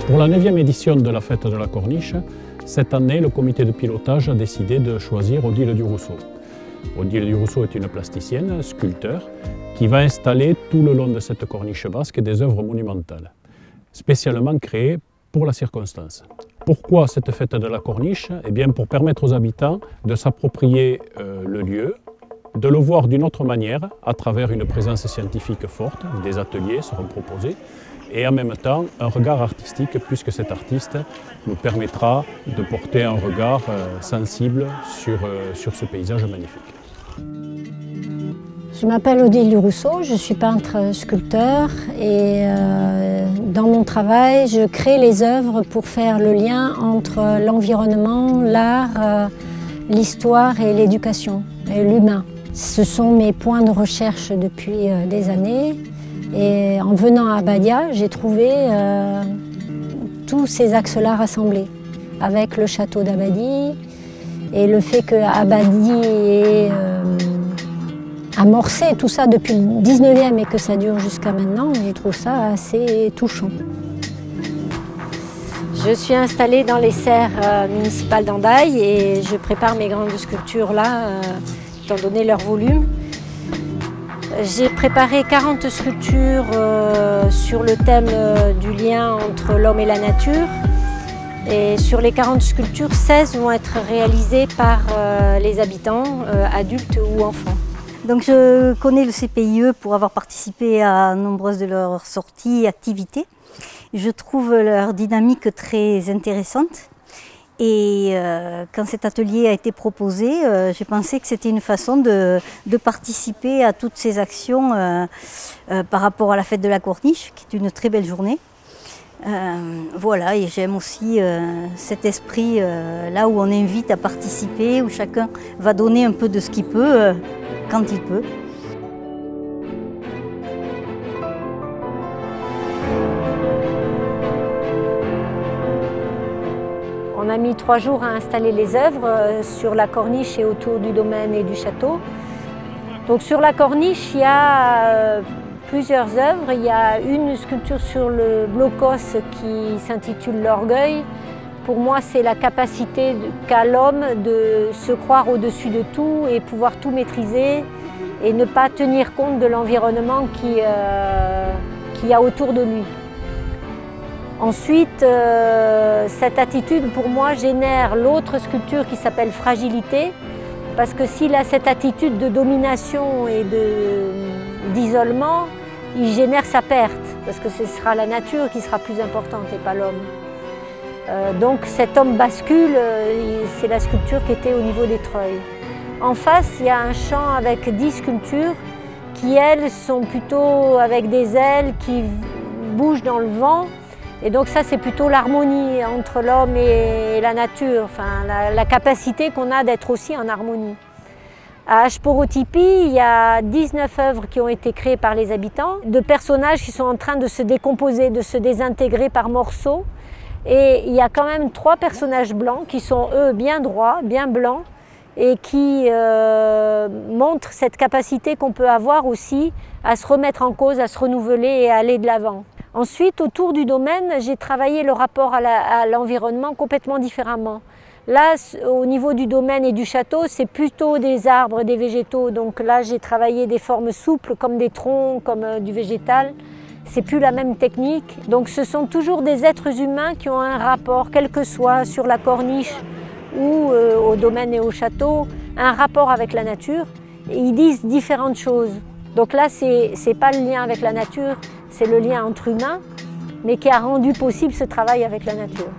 Pour la 9e édition de la Fête de la Corniche, cette année, le comité de pilotage a décidé de choisir Odile Durousseau. Odile Durousseau est une plasticienne, sculpteur, qui va installer tout le long de cette corniche basque des œuvres monumentales, spécialement créées pour la circonstance. Pourquoi cette fête de la corniche? Eh bien, pour permettre aux habitants de s'approprier le lieu, de le voir d'une autre manière, à travers une présence scientifique forte, des ateliers seront proposés, et en même temps un regard artistique, puisque cet artiste nous permettra de porter un regard sensible sur ce paysage magnifique. Je m'appelle Odile Durousseau, je suis peintre sculpteur et dans mon travail, je crée les œuvres pour faire le lien entre l'environnement, l'art, l'histoire et l'éducation, et l'humain. Ce sont mes points de recherche depuis des années et en venant à Abadia, j'ai trouvé tous ces axes-là rassemblés avec le château d'Abadie et le fait que Abadie ait amorcé tout ça depuis le 19e et que ça dure jusqu'à maintenant, je trouve ça assez touchant. Je suis installée dans les serres municipales d'Hendaye et je prépare mes grandes sculptures là, étant donné leur volume. J'ai préparé 40 sculptures sur le thème du lien entre l'homme et la nature. Et sur les 40 sculptures, 16 vont être réalisées par les habitants, adultes ou enfants. Donc je connais le CPIE pour avoir participé à nombreuses de leurs sorties et activités. Je trouve leur dynamique très intéressante. Et quand cet atelier a été proposé, j'ai pensé que c'était une façon de participer à toutes ces actions par rapport à la fête de la Corniche, qui est une très belle journée. Voilà, et j'aime aussi cet esprit là où on invite à participer, où chacun va donner un peu de ce qu'il peut, quand il peut. On a mis 3 jours à installer les œuvres sur la corniche et autour du domaine et du château. Donc sur la corniche, il y a plusieurs œuvres. Il y a une sculpture sur le blocos qui s'intitule L'Orgueil. Pour moi, c'est la capacité qu'a l'homme de se croire au-dessus de tout et pouvoir tout maîtriser et ne pas tenir compte de l'environnement qu'il y a autour de lui. Ensuite, cette attitude, pour moi, génère l'autre sculpture qui s'appelle Fragilité, parce que s'il a cette attitude de domination et d'isolement, il génère sa perte, parce que ce sera la nature qui sera plus importante et pas l'homme. Donc cet homme bascule, c'est la sculpture qui était au niveau des treuils. En face, il y a un champ avec 10 sculptures qui, elles, sont plutôt avec des ailes qui bougent dans le vent. Et donc ça, c'est plutôt l'harmonie entre l'homme et la nature, enfin, la capacité qu'on a d'être aussi en harmonie. À Ashporotipi, il y a 19 œuvres qui ont été créées par les habitants, de personnages qui sont en train de se décomposer, de se désintégrer par morceaux. Et il y a quand même 3 personnages blancs qui sont, eux, bien droits, bien blancs, et qui montrent cette capacité qu'on peut avoir aussi à se remettre en cause, à se renouveler et à aller de l'avant. Ensuite, autour du domaine, j'ai travaillé le rapport à l'environnement complètement différemment. Là, au niveau du domaine et du château, c'est plutôt des arbres, des végétaux. Donc là, j'ai travaillé des formes souples comme des troncs, comme du végétal. C'est plus la même technique. Donc ce sont toujours des êtres humains qui ont un rapport, quel que soit sur la corniche ou au domaine et au château, un rapport avec la nature. Et ils disent différentes choses. Donc là, c'est pas le lien avec la nature, c'est le lien entre humains, mais qui a rendu possible ce travail avec la nature.